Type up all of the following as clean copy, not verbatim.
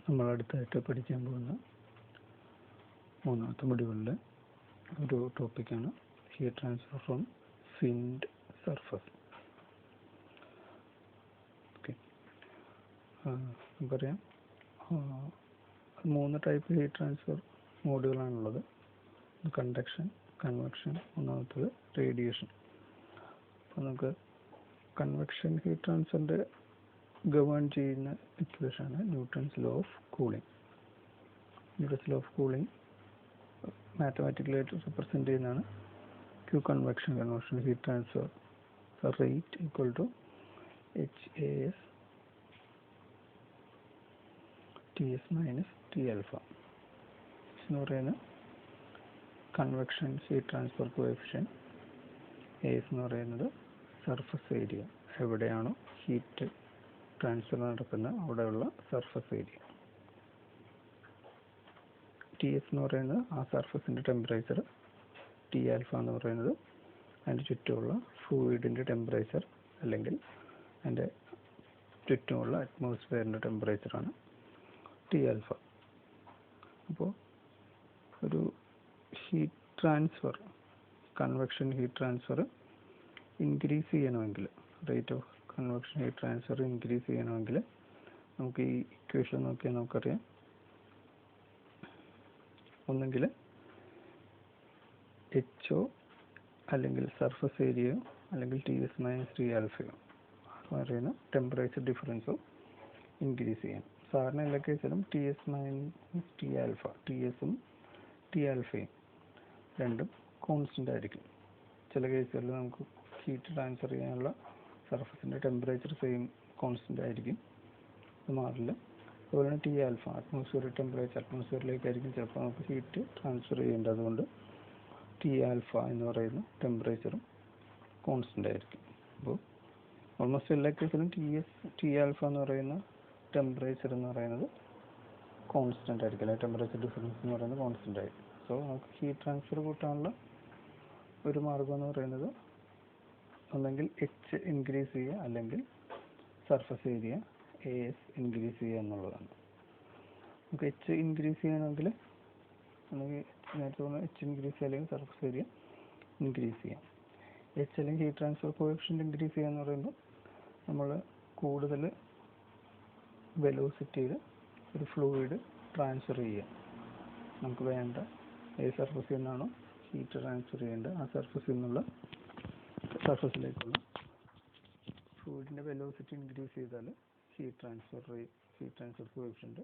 നമ്മൾ അടുത്തായിട്ട് പഠിക്കാൻ പോകുന്ന മൂന്നാമത്തെ മൊഡ്യൂളിലെ ഒരു ടോപ്പിക്കാണ് heat transfer from finned surface. Okay, നമുക്കറിയാം മൂന്ന് ടൈപ്പ് ഹീറ്റ് ട്രാൻസ്ഫർ മോഡുകളാണുള്ളത്. കണ്ടക്ഷൻ, കൺവെക്ഷൻ, മൂന്നാമത്തത് റേഡിയേഷൻ. അപ്പോൾ നമുക്ക് കൺവെക്ഷൻ ഹീറ്റ് ട്രാൻസ്ഫറിൻ്റെ ഗവേൺ ചെയ്യുന്ന ഇക്വേഷനാണ് Newton's law of cooling. Newton's law of cooling മാത്തമാറ്റിക്കലായിട്ട് റെപ്രസെൻ്റ് ചെയ്യുന്നതാണ് Q convection heat transfer rate equal to HAS TS minus T alpha എന്ന് പറയുന്നത് convection heat transfer coefficient. AS എന്ന് പറയുന്നത് സർഫസ് ഏരിയ, എവിടെയാണോ ഹീറ്റ് ട്രാൻസ്ഫർ നടക്കുന്നത് അവിടെയുള്ള സർഫസ് ഏരിയ. TS എന്ന് പറയുന്നത് ആ സർഫസിൻ്റെ ടെമ്പറേച്ചർ. T ആൽഫ എന്ന് പറയുന്നത് അതിൻ്റെ ചുറ്റുമുള്ള ഫ്ലൂയിഡിൻ്റെ ടെമ്പറേച്ചർ അല്ലെങ്കിൽ അതിൻ്റെ ചുറ്റുമുള്ള അറ്റ്മോസ്ഫിയറിൻ്റെ ടെമ്പറേച്ചറാണ് T ആൽഫ. അപ്പോൾ ഒരു heat transfer, convection heat transfer increase ചെയ്യണമെങ്കിൽ, rate of convection heat transfer increase ചെയ്യണമെങ്കിൽ നമുക്ക് ഈ ഇക്വേഷൻ നോക്കിയാൽ നമുക്കറിയാം, ഒന്നെങ്കിൽ HO അല്ലെങ്കിൽ സർഫസ് ഏരിയയോ അല്ലെങ്കിൽ TS മൈനസ് T ആൽഫയോ പറയുന്ന ടെമ്പറേച്ചർ ഡിഫറൻസോ ഇൻക്രീസ് ചെയ്യാം. സാധാരണ എല്ലാ കേസിലും TS മൈനസ് T ആൽഫ, TSഉം T ആൽഫയും രണ്ടും കോൺസ്റ്റൻ്റ് ആയിരിക്കും. ചില കേസുകളിൽ നമുക്ക് ഹീറ്റ് ട്രാൻസ്ഫർ ചെയ്യാനുള്ള സർഫസിൻ്റെ ടെമ്പറേച്ചർ സെയിം കോൺസ്റ്റൻ്റ് ആയിരിക്കും, അത് മാറില്ല. അതുപോലെ തന്നെ T ആൽഫ, അറ്റ്മോസ്ഫിയറിക് ടെമ്പറേച്ചർ, അറ്റ്മോസ്ഫിയറിലേക്കായിരിക്കും ചിലപ്പോൾ നമുക്ക് ഹീറ്റ് ട്രാൻസ്ഫർ ചെയ്യേണ്ടത്. അതുകൊണ്ട് T ആൽഫ എന്ന് പറയുന്ന ടെമ്പറേച്ചറും കോൺസ്റ്റൻ്റ് ആയിരിക്കും. അപ്പോൾ ഓൾമോസ്റ്റ് എല്ലാ കേസിലും T ആൽഫ എന്ന് പറയുന്ന ടെമ്പറേച്ചർ എന്ന് പറയുന്നത് കോൺസ്റ്റൻ്റ് ആയിരിക്കും, അല്ലെങ്കിൽ ടെമ്പറേച്ചർ ഡിഫറൻസ് എന്ന് പറയുന്നത് കോൺസ്റ്റൻ്റ് ആയിരിക്കും. സോ നമുക്ക് ഹീറ്റ് ട്രാൻസ്ഫർ കൂട്ടാനുള്ള ഒരു മാർഗം എന്ന് പറയുന്നത് ഒന്നെങ്കിൽ H ഇൻക്രീസ് ചെയ്യുക അല്ലെങ്കിൽ സർഫസ് ഏരിയ AS ഇൻക്രീസ് ചെയ്യുക എന്നുള്ളതാണ്. നമുക്ക് H ഇൻക്രീസ് ചെയ്യണമെങ്കിൽ അല്ലെങ്കിൽ നേരത്തെ പറഞ്ഞ H ഇൻക്രീസ് ചെയ്യുക അല്ലെങ്കിൽ സർഫസ് ഏരിയ ഇൻക്രീസ് ചെയ്യാം. H അല്ലെങ്കിൽ ഹീറ്റ് ട്രാൻസ്ഫർ കോഎഫിഷ്യൻ്റ് ഇൻക്രീസ് ചെയ്യുക എന്ന് പറയുമ്പോൾ നമ്മൾ കൂടുതൽ വെലോസിറ്റിയിൽ ഒരു ഫ്ലൂയിഡ് ട്രാൻസ്ഫർ ചെയ്യുക. നമുക്ക് വേണ്ട ഏത് സർഫസിൽ നിന്നാണോ ഹീറ്റ് ട്രാൻസ്ഫർ ചെയ്യേണ്ടത് ആ സർഫസിലേക്കുള്ള ഫ്ലൂയിഡിൻ്റെ വെലോസിറ്റി ഇൻക്രീസ് ചെയ്താൽ ഹീറ്റ് ട്രാൻസ്ഫർ കോഎഫിഷ്യൻ്റ്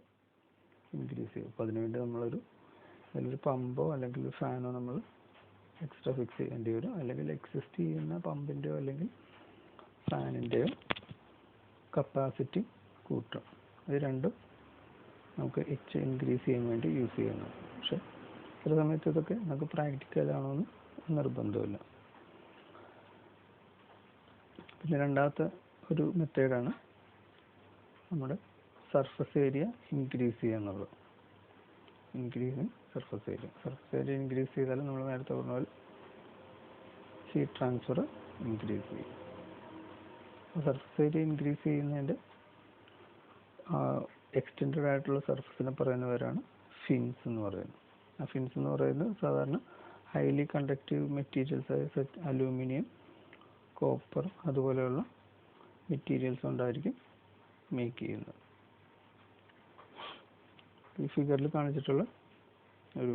ഇൻക്രീസ് ചെയ്യും. അപ്പോൾ അതിനുവേണ്ടി നമ്മളൊരു പമ്പോ അല്ലെങ്കിൽ ഒരു ഫാനോ നമ്മൾ എക്സ്ട്രാ ഫിക്സ് ചെയ്യേണ്ടി വരും, അല്ലെങ്കിൽ എക്സിസ്റ്റ് ചെയ്യുന്ന പമ്പിൻ്റെയോ അല്ലെങ്കിൽ ഫാനിൻ്റെയോ കപ്പാസിറ്റി കൂട്ടും. ഇത് രണ്ടും നമുക്ക് H ഇൻക്രീസ് ചെയ്യാൻ വേണ്ടി യൂസ് ചെയ്യുന്നത്. പക്ഷെ ചില സമയത്ത് ഇതൊക്കെ നമുക്ക് പ്രാക്ടിക്കലാണോ എന്ന് നിർബന്ധമില്ല. പിന്നെ രണ്ടാമത്തെ ഒരു മെത്തേഡാണ് നമ്മുടെ സർഫസ് ഏരിയ ഇൻക്രീസ് ചെയ്യുക എന്നുള്ളത്. ഇൻക്രീസിങ് സർഫസ് ഏരിയ ഇൻക്രീസ് ചെയ്താൽ നമ്മൾ നേരത്തെ പറഞ്ഞ പോലെ ഹീറ്റ് ട്രാൻസ്ഫർ ഇൻക്രീസ് ചെയ്യും. സർഫസ് ഏരിയ ഇൻക്രീസ് ചെയ്യുന്നതിൻ്റെ എക്സ്റ്റെൻഡഡ് ആയിട്ടുള്ള സർഫസിനെ പറയുന്ന പേരാണ് ഫിൻസ് എന്ന് പറയുന്നത്. ആ ഫിൻസ് എന്ന് പറയുന്നത് സാധാരണ highly conductive materials aluminium, copper അതുപോലെയുള്ള മെറ്റീരിയൽസ് കൊണ്ടായിരിക്കും മേക്ക് ചെയ്യുന്നത്. ഈ ഫിഗറിൽ കാണിച്ചിട്ടുള്ള ഒരു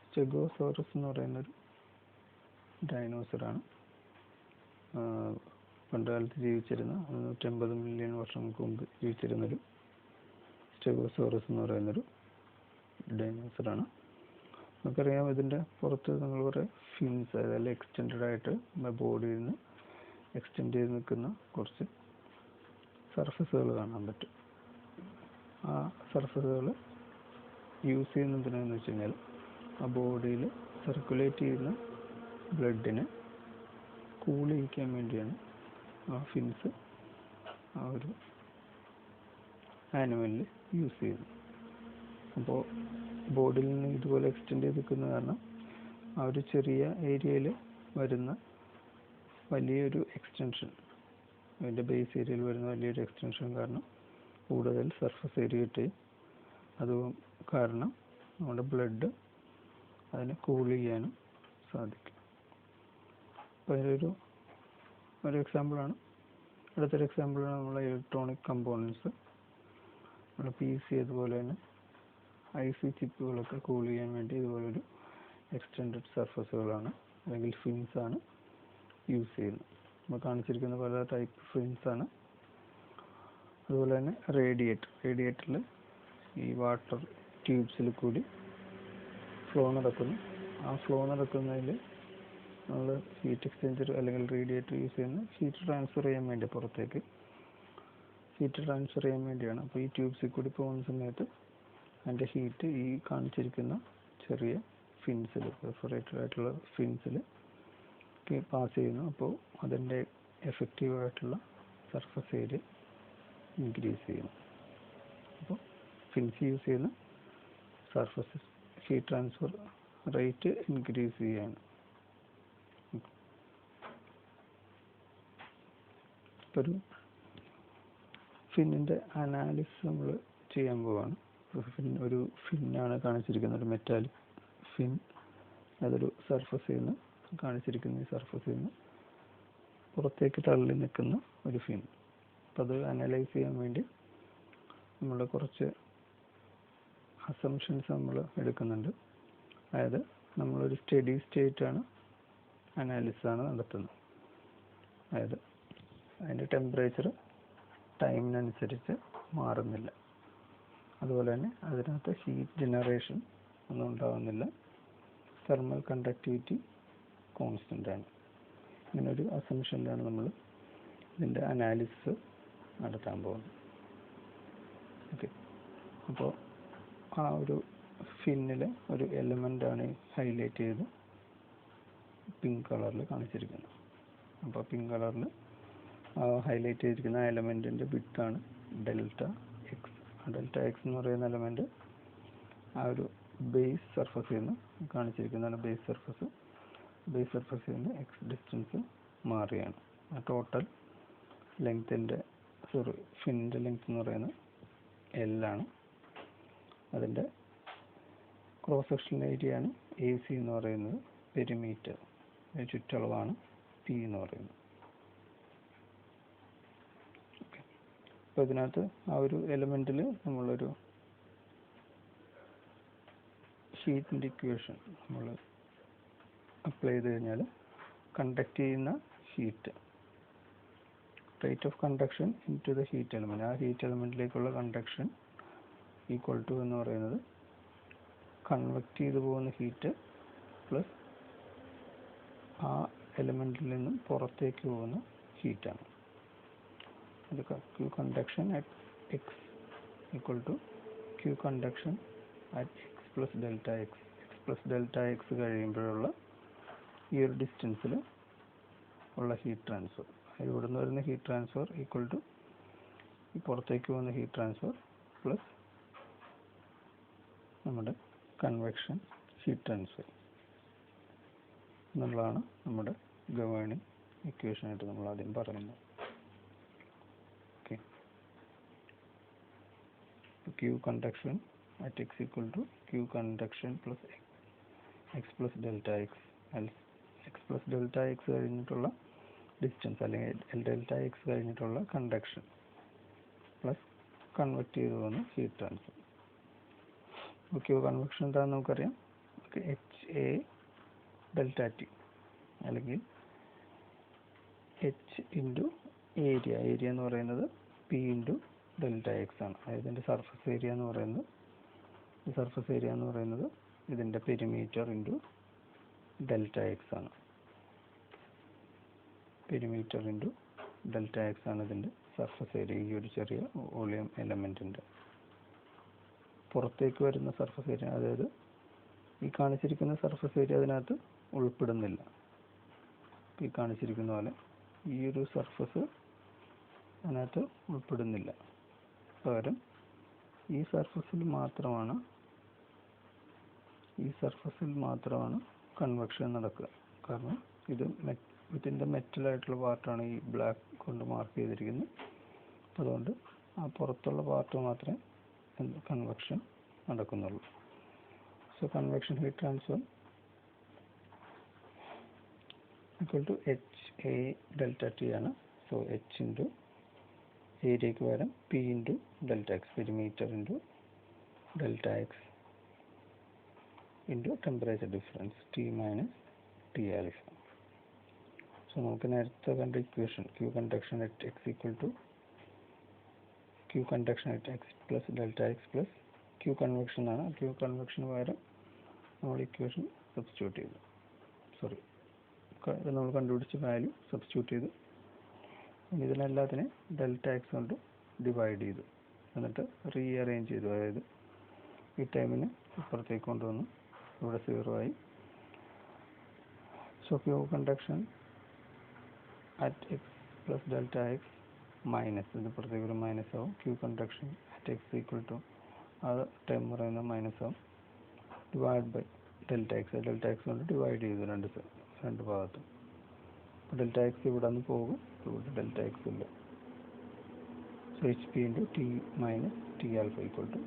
സ്റ്റെഗോസോറസ് എന്ന് പറയുന്നൊരു ഡൈനോസറാണ്. പണ്ട് കാലത്ത് ജീവിച്ചിരുന്ന 150 മില്യൺ വർഷങ്ങൾക്ക് മുമ്പ് ജീവിച്ചിരുന്നൊരു സ്റ്റെഗോസോറസ് എന്ന് പറയുന്നൊരു ഡൈനോസറാണ്. നമുക്കറിയാം ഇതിൻ്റെ പുറത്ത് നമ്മൾ കുറേ ഫിൻസ്, അതായത് എക്സ്റ്റെൻഡഡ് ആയിട്ട് ബോഡിയിൽ നിന്ന് എക്സ്റ്റെൻഡ് ചെയ്ത് നിൽക്കുന്ന കുറച്ച് സർഫസുകൾ കാണാൻ പറ്റും. ആ സർഫസുകൾ യൂസ് ചെയ്യുന്നത് എന്തിനാണെന്ന് വെച്ച് കഴിഞ്ഞാൽ ആ ബോഡിയിൽ സർക്കുലേറ്റ് ചെയ്യുന്ന ബ്ലഡിനെ കൂൾ ചെയ്യിക്കാൻ വേണ്ടിയാണ് ആ ഫിൻസ് ആ ഒരു ആനിമലിൽ യൂസ് ചെയ്യുന്നത്. അപ്പോൾ ബോഡിയിൽ നിന്ന് ഇതുപോലെ എക്സ്റ്റെൻഡ് ചെയ്ത് നിൽക്കുന്ന കാരണം ആ ഒരു ചെറിയ ഏരിയയിൽ വരുന്ന വലിയൊരു എക്സ്റ്റൻഷൻ, അതിൻ്റെ ബേസ് ഏരിയയിൽ വരുന്ന വലിയൊരു എക്സ്റ്റൻഷൻ കാരണം കൂടുതൽ സർഫസ് ഏരിയ കിട്ടി. അത് കാരണം നമ്മുടെ ബ്ലഡ് അതിനെ കൂൾ ചെയ്യാനും സാധിക്കും. അപ്പോൾ ഒരു എക്സാമ്പിളാണ്. അടുത്തൊരു എക്സാമ്പിളാണ് നമ്മളെ ഇലക്ട്രോണിക് കമ്പോണൻസ്. നമ്മുടെ PC അതുപോലെ തന്നെ IC ചിപ്പുകളൊക്കെ കൂൾ ചെയ്യാൻ വേണ്ടി ഇതുപോലൊരു എക്സ്റ്റെൻഡഡ് സർഫസുകളാണ് അല്ലെങ്കിൽ ഫിൻസ് ആണ് യൂസ് ചെയ്യുന്നത്. നമ്മൾ കാണിച്ചിരിക്കുന്ന പല ടൈപ്പ് ഫിൻസ് ആണ്. അതുപോലെ തന്നെ റേഡിയേറ്ററിൽ ഈ വാട്ടർ ട്യൂബ്സിൽ കൂടി ഫ്ലോ നടക്കുന്നു. ആ ഫ്ലോ നടക്കുന്നതിൽ നമ്മൾ ഹീറ്റ് എക്സ്ചേഞ്ചർ അല്ലെങ്കിൽ റേഡിയേറ്റർ യൂസ് ചെയ്യുന്ന ഹീറ്റ് ട്രാൻസ്ഫർ ചെയ്യാൻ വേണ്ടി പുറത്തേക്ക് ഹീറ്റ് ട്രാൻസ്ഫർ ചെയ്യാൻ വേണ്ടിയാണ്. അപ്പോൾ ഈ ട്യൂബ്സിൽ കൂടി പോകുന്ന സമയത്ത് അതിൻ്റെ ഹീറ്റ് ഈ കാണിച്ചിരിക്കുന്ന ചെറിയ ഫിൻസിൽ, പെർഫറേറ്റഡ് ആയിട്ടുള്ള ഫിൻസിൽ പാസ് ചെയ്യുന്നു. അപ്പോൾ അതിൻ്റെ എഫക്റ്റീവായിട്ടുള്ള സർഫസ് ഏരിയ ഇൻക്രീസ് ചെയ്യുന്നു. അപ്പോൾ ഫിൻസ് യൂസ് ചെയ്യുന്ന surface heat transfer rate increase ചെയ്യാണ്. ഒരു ഫിന്നിൻ്റെ അനാലിസിസ് നമ്മൾ ചെയ്യാൻ പോവാണ്. ഒരു ഫിന്നാണ് കാണിച്ചിരിക്കുന്നത്, ഒരു മെറ്റാലിക് ഫിൻ. അതൊരു സർഫസിൽ നിന്ന് കാണിച്ചിരിക്കുന്ന ഈ സർഫസിൽ നിന്ന് പുറത്തേക്ക് തള്ളി നിൽക്കുന്ന ഒരു ഫിൻ. അപ്പോൾ അത് അനലൈസ് ചെയ്യാൻ വേണ്ടി നമ്മൾ കുറച്ച് അസംഷൻസ് നമ്മൾ എടുക്കുന്നുണ്ട്. അതായത് നമ്മളൊരു സ്റ്റഡി സ്റ്റേറ്റാണ് അനാലിസിസാണ് നടത്തുന്നത്. അതായത് അതിൻ്റെ ടെമ്പറേച്ചർ ടൈമിനനുസരിച്ച് മാറുന്നില്ല. അതുപോലെ തന്നെ അതിനകത്ത് ഹീറ്റ് ജനറേഷൻ ഒന്നും ഉണ്ടാകുന്നില്ല. തെർമൽ കണ്ടക്ടിവിറ്റി കോൺസ്റ്റൻ്റ് ആണ്. ഇങ്ങനൊരു അസംഷനിലാണ് നമ്മൾ ഇതിൻ്റെ അനാലിസിസ് നടത്താൻ പോകുന്നത്. ഓക്കെ, അപ്പോൾ ആ ഒരു ഫിന്നിലെ ഒരു എലമെൻ്റാണ് ഹൈലൈറ്റ് ചെയ്ത് പിങ്ക് കളറിൽ കാണിച്ചിരിക്കുന്നത്. അപ്പോൾ പിങ്ക് കളറിൽ ഹൈലൈറ്റ് ചെയ്തിരിക്കുന്ന എലമെൻറ്റിൻ്റെ വിഡ്ത്താണ് ഡെൽറ്റ എക്സ്. ഡെൽറ്റ എക്സ് എന്ന് പറയുന്ന എലമെൻറ്റ് ആ ഒരു ബേസ് സർഫസിൽ നിന്ന് കാണിച്ചിരിക്കുന്നതാണ്. ബേസ് സർഫസിൽ നിന്ന് എക്സ് ഡിസ്റ്റൻസ് മാറിയാണ്. ആ ടോട്ടൽ ലെങ്ത്തിൻ്റെ ഫിന്നിൻ്റെ ലെങ്ത് എന്ന് പറയുന്നത് L ആണ്. അതിൻ്റെ ക്രോസ് സെക്ഷൻ ഏരിയയാണ് AC എന്ന് പറയുന്നത്. പെരിമീറ്റർ ചുറ്റളവാണ് P എന്ന് പറയുന്നത്. ഓക്കെ, അപ്പോൾ ഇതിനകത്ത് ആ ഒരു എലമെൻറ്റിൽ നമ്മളൊരു ഹീറ്റിൻ്റെ ഇക്വേഷൻ നമ്മൾ അപ്ലൈ ചെയ്ത് കഴിഞ്ഞാൽ കണ്ടക്ട് ചെയ്യുന്ന heat, rate of conduction into the heat element, ആ ഹീറ്റ് എലമെൻറ്റിലേക്കുള്ള കണ്ടക്ഷൻ ഈക്വൽ ടു എന്ന് പറയുന്നത് കൺവെക്റ്റ് ചെയ്തു പോകുന്ന ഹീറ്റ് പ്ലസ് ആ എലമെൻറ്റിൽ നിന്നും പുറത്തേക്ക് പോകുന്ന ഹീറ്റാണ്. അത് Q conduction at X equal to Q conduction at X plus delta X. X plus delta X കഴിയുമ്പോഴുള്ള ഈ ഒരു ഡിസ്റ്റൻസിൽ ഉള്ള ഹീറ്റ് ട്രാൻസ്ഫർ, ഇവിടെ നിന്ന് വരുന്ന ഹീറ്റ് ട്രാൻസ്ഫർ ഈക്വൽ ടു ഈ പുറത്തേക്ക് പോകുന്ന ഹീറ്റ് ട്രാൻസ്ഫർ പ്ലസ് നമ്മുടെ കൺവെക്ഷൻ ഹീറ്റ് ട്രാൻസ്ഫർ എന്നുള്ളതാണ് നമ്മുടെ ഗവേണിംഗ് ഇക്വേഷനായിട്ട് നമ്മൾ ആദ്യം പറയുന്നത്. Okay, Q conduction at X equal to Q conduction plus x plus delta X. X plus delta x കഴിഞ്ഞിട്ടുള്ള ഡിസ്റ്റൻസ് അല്ലെങ്കിൽ ഡെൽറ്റ എക്സ് കഴിഞ്ഞിട്ടുള്ള കണ്ടക്ഷൻ പ്ലസ് കൺവെക്റ്റ് ചെയ്ത് പോകുന്ന ഹീറ്റ് ട്രാൻസ്ഫർ. ഓക്കെ, കൺവെക്ഷൻ എന്താണെന്ന് നമുക്കറിയാം. ഓക്കെ, HA ഡെൽറ്റ ടി അല്ലെങ്കിൽ H into area എന്ന് പറയുന്നത് P ഇൻറ്റു ഡെൽറ്റ എക്സ് ആണ്. അതായത് ഇതിൻ്റെ സർഫസ് ഏരിയ എന്ന് പറയുന്നത് ഇതിൻ്റെ പെരിമീറ്റർ ഇൻറ്റു ഡെൽറ്റ എക്സ് ആണ്. പെരിമീറ്റർ ഇൻറ്റു ഡെൽറ്റ എക്സ് ആണ് ഇതിൻ്റെ സർഫസ് ഏരിയ. ഈ ഒരു ചെറിയ വോളിയം എലമെൻറ്റിൻ്റെ പുറത്തേക്ക് വരുന്ന സർഫസ് ഏരിയ, അതായത് ഈ കാണിച്ചിരിക്കുന്ന സർഫസ് ഏരിയ അതിനകത്ത് ഉൾപ്പെടുന്നില്ല. ഈ കാണിച്ചിരിക്കുന്ന പോലെ ഈ ഒരു സർഫസ് അതിനകത്ത് ഉൾപ്പെടുന്നില്ല. പകരം ഈ സർഫസിൽ മാത്രമാണ് കൺവെക്ഷൻ നടക്കുക. കാരണം ഇതിൻ്റെ മെറ്റലായിട്ടുള്ള പാർട്ടാണ് ഈ ബ്ലാക്ക് കൊണ്ട് മാർക്ക് ചെയ്തിരിക്കുന്നത്. അതുകൊണ്ട് ആ പുറത്തുള്ള പാർട്ട് മാത്രമേ കൺവെക്ഷൻ നടക്കുന്നുള്ളൂ. So convection heat transfer equal to H A delta T ആണ്. സോ എച്ച് ഇൻറ്റു ഏരിയയ്ക്ക് പകരം P into delta X, perimeter into delta X into temperature difference T minus T alpha. So നമുക്ക് നേരത്തെ കണ്ട equation Q conduction at X equal to Q conduction at X plus delta X plus Q convection ആണ്. ക്യൂ കൺവെക്ഷന് പകരം നമ്മൾ equation substitute ചെയ്തു, sorry നമ്മൾ കണ്ടുപിടിച്ച വാല്യൂ സബ്സ്റ്റിറ്റ്യൂട്ട് ചെയ്തു. ഇതിനെല്ലാത്തിനെ ഡെൽറ്റ എക്സ് കൊണ്ട് ഡിവൈഡ് ചെയ്തു, എന്നിട്ട് റീഅറേഞ്ച് ചെയ്തു. അതായത് ഈ ടൈമിന് ഇപ്പുറത്തേക്ക് കൊണ്ടുവന്നു, ഇവിടെ 0 ആയി. So q conduction at X plus delta x minus, ഇത് പുറത്തേക്ക് ഒരു മൈനസ് ആവും. Q conduction at X equal to അത് ടൈം പറയുന്നത് മൈനസ് ആവും, ഡിവൈഡ് ബൈ ഡെൽറ്റ എക്സ് കൊണ്ട് ഡിവൈഡ് ചെയ്തു രണ്ട് ഭാഗത്തും. ഡെൽറ്റ എക്സ് ഇവിടെ നിന്ന് പോകും, ഇവിടെ ഡെൽറ്റ എക്സ് ഇല്ല. So h p into t minus T alpha equal to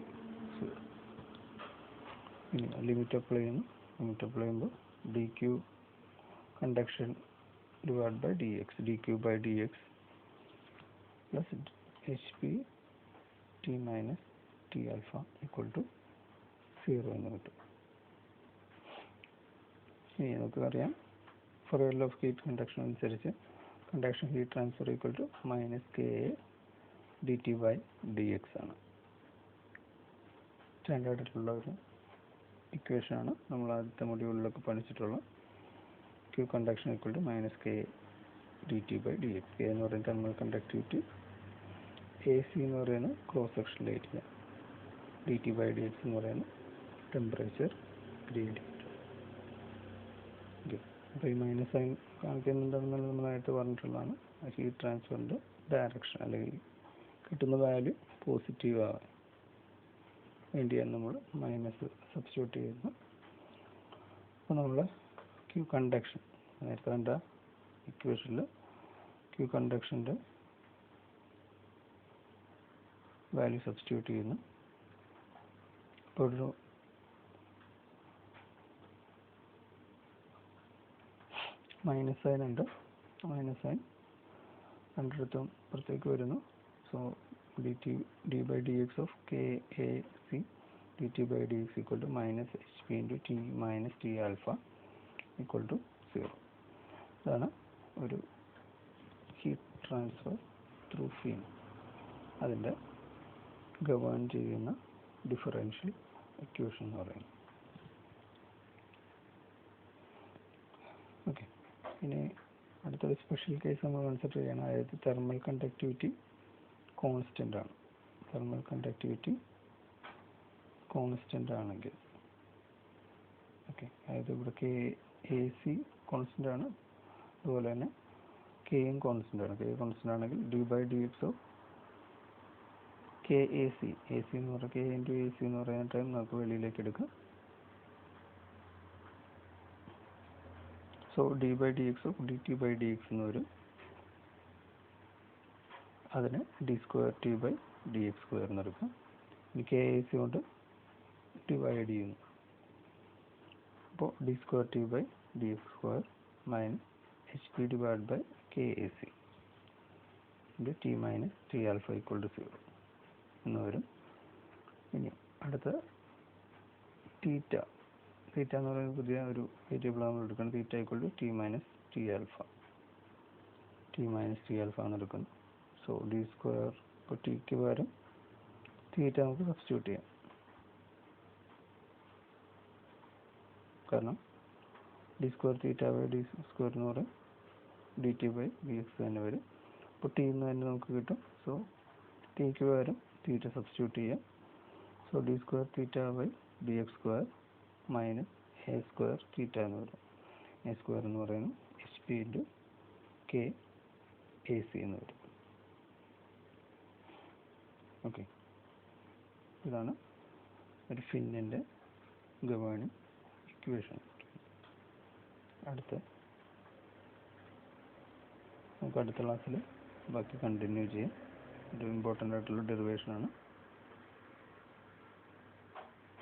0. ഇനി ലിമിറ്റ് അപ്ലൈ ചെയ്യുന്നു. ലിമിറ്റ് അപ്ലൈ ചെയ്യുമ്പോൾ d q conduction divide by D X, D Q by D X plus H P T minus T alpha equal to 0 എന്ന് കിട്ടും. ഇനി നമുക്കറിയാം Fourier law of heat conduction അനുസരിച്ച് conduction heat transfer equal to minus K A D T by D X ആണ്. സ്റ്റാൻഡേർഡിലുള്ള ഒരു ഇക്വേഷനാണ്, നമ്മൾ ആദ്യത്തെ മൊഡ്യൂളിലൊക്കെ പഠിച്ചിട്ടുള്ള. Q conduction equal to minus K D T by D X. K എന്ന് പറയുന്നത് തെർമൽ കണ്ടക്ടിവിറ്റി, എ സി എന്ന് പറയുന്നത് cross sectional area, d T by D x എന്ന് പറയുന്നത് ടെമ്പറേച്ചർ ഗ്രേഡിയൻറ്റ്. അപ്പോൾ ഈ മൈനസ് സൈൻ കാണിക്കുന്നുണ്ടെന്നുള്ളത് നമ്മൾ നേരത്തെ പറഞ്ഞിട്ടുള്ളതാണ്. ഹീറ്റ് ട്രാൻസ്ഫറിൻ്റെ ഡയറക്ഷൻ അല്ലെങ്കിൽ കിട്ടുന്ന വാല്യൂ പോസിറ്റീവ് ആവാൻ വേണ്ടിയാണ് നമ്മൾ മൈനസ് സബ്സ്റ്റിറ്റ്യൂട്ട് ചെയ്യുന്നത്. അപ്പോൾ നമ്മൾ ക്യൂ കണ്ടക്ഷൻ നേരത്തെ കണ്ട ഇക്വേഷനിൽ ക്യൂ കണ്ടക്ഷൻ്റെ വാല്യൂ സബ്സ്റ്റിറ്റ്യൂട്ട് ചെയ്യുന്നു. അപ്പോൾ ഒരു മൈനസ് സൈൻ ഉണ്ട്, മൈനസ് സൈൻ രണ്ടിടത്തും പുറത്തേക്ക് വരുന്നു. So d by D x of k a c d T by D x equal to minus h p into t minus T alpha equal to 0. ഇതാണ് ഒരു heat transfer through ഫീൻ അതിൻ്റെ govern ചെയ്യുന്ന differential equation എന്ന് പറയുന്നത്. Okay, ഇനി അടുത്തൊരു special case നമ്മൾ consider ചെയ്യണം. അതായത് തെർമൽ കണ്ടക്ടിവിറ്റി കോൺസ്റ്റൻ്റ് ആണ്. തെർമൽ കണ്ടക്ടിവിറ്റി കോൺസ്റ്റൻ്റ് ആണെങ്കിൽ, ഓക്കെ, അതായത് ഇവിടെ കെ എ സി കോൺസ്റ്റൻ്റ് ആണ്, അതുപോലെ തന്നെ കെയും കോൺസ്റ്റൻ്റ് ആണ്. കെ കോൺസ്റ്റൻ്റ് ആണെങ്കിൽ d by D x of k a C എന്ന് പറയുന്നത് കെ ഇൻറ്റു എ സി എന്ന് പറയുന്ന ടൈം നമുക്ക് വെളിയിലേക്ക് എടുക്കാം. So d by D x of d T by D x എന്ന് വരും. അതിന് d square t by D x square എന്ന് എടുക്കാം. ഇനി കെ എ സി കൊണ്ട് ഡിവൈഡ് ചെയ്യുന്നു. അപ്പോൾ d square t by D x square minus h p divide by k a c into t minus T alpha equal to 0 എന്ന് വരും. ഇനി അടുത്ത തീറ്റ എന്ന് പറയുന്നത് പുതിയ ഒരു വേരിയബിൾ നമ്മൾ എടുക്കണം. Theta equal to t minus T alpha എന്ന് എടുക്കുന്നു. സോ ഡി സ്ക്വയർ, ഇപ്പോൾ ടിക്ക് പകരം തീറ്റ നമുക്ക് സബ്സ്റ്റിറ്റ്യൂട്ട് ചെയ്യാം, കാരണം d square theta by d square എന്ന് പറയും d T by D x തന്നെ വരും. അപ്പോൾ ടി എന്ന് തന്നെ നമുക്ക് കിട്ടും. സോ ടിക്ക് പകരം തീറ്റ സബ്സ്റ്റിറ്റ്യൂട്ട് ചെയ്യാം. So d square theta by D x square minus a square theta എന്ന് വരും. എ സ്ക്വയർ എന്ന് പറയുന്നത് h p into k a C എന്ന് വരും. ഓക്കെ, ഇതാണ് ഒരു ഫിന്നിൻ്റെ ഗവേണിംഗ് ഇക്വേഷൻ. നമുക്ക് അടുത്ത ക്ലാസ്സിൽ ബാക്കി കണ്ടിന്യൂ ചെയ്യാം. ഒരു ഇമ്പോർട്ടൻ്റ് ആയിട്ടുള്ള ഡെറിവേഷനാണ്.